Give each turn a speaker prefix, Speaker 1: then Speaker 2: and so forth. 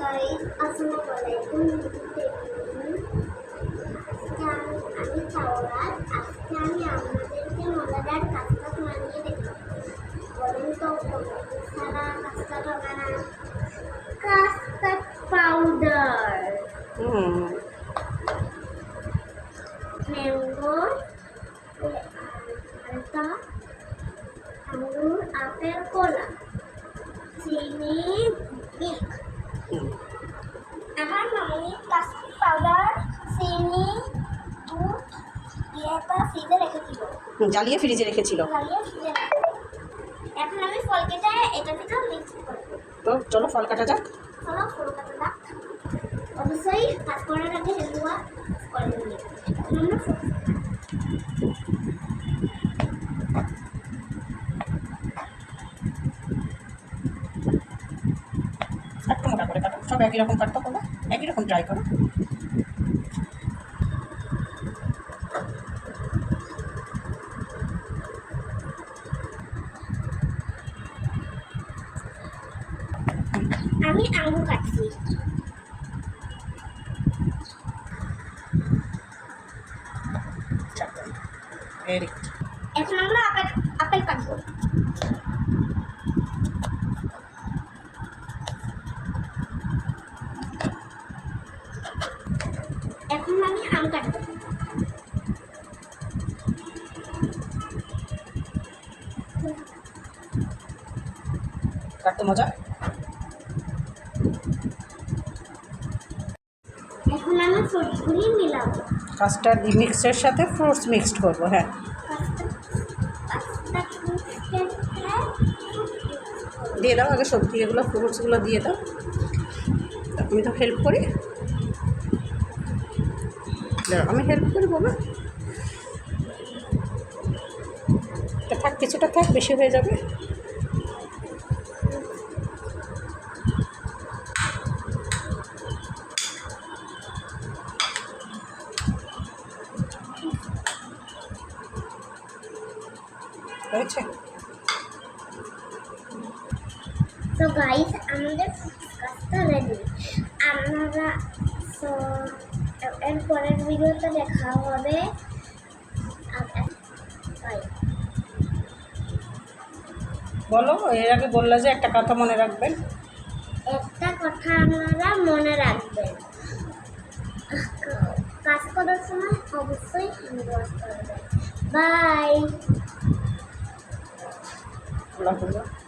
Speaker 1: Guys আসসালামু আলাইকুম। আমি তাওরাত। আজকে আমি আপনাদেরকে মজাদার কাস্টার্ড বানিয়ে দেখাবো। বলেন তো সারা কাস্টার্ড বানানো কাস্টার্ড পাউডার, ম্যাঙ্গো, আলতা, আঙ্গুর, আপেল, কলা, চিনি, মিল্ক। আমার মামি কাস্টার্ড পাউডার, চিনি, দুধ দিয়ে ফ্রিজে রেখেছিল,
Speaker 2: জ্বালিয়ে ফ্রিজে রেখেছিল।
Speaker 1: এখন আমি ফল কেটে এটা থেকে মিক্স করব।
Speaker 2: তো চলো ফল কাটা যাক।
Speaker 1: চলো ফল কাটা যাক। অবশ্যই কাজ করার আগে হেলদি ওয়াশ করে নিই। আমরা
Speaker 2: একটু মোটা করে কাটো, সব একই রকম কাটতে করো, একই রকম ট্রাই করো।
Speaker 1: আমি আঙ্গুর কাটছি।
Speaker 2: Very good.
Speaker 1: এখন আমরা আপেল কাটবো। এখন আমি আম কাটবো।
Speaker 2: কাটতে মজা।
Speaker 1: এখন আমি ফ্রুটসগুলি মিলাবো।
Speaker 2: কাস্টার্ড মিক্সের সাথে ফ্রুটস মিক্সড করবো। হ্যাঁ, দিয়ে দাও আগে সবজি, এগুলো ফ্রুটসগুলো দিয়ে দাও। আমি তো হেল্প করি, আমি হেল্প করি বাবা। থাক, কিছুটা থাক, বেশি হয়ে যাবে। হয়েছে।
Speaker 1: তো গাইস আমাদের ফ্রুটস কাজটা রেডি। আপনারা তো এর পরের ভিডিওতে দেখা হবে। বাই।
Speaker 2: বলো, এর আগে বললে যে একটা কথা মনে রাখবেন।
Speaker 1: একটা কথা আপনারা মনে রাখবেন, কাজ করার সময় অবশ্যই হ্যান্ড ওয়াশ করবেন। বাই।
Speaker 2: আল্লাহ হাফেজ।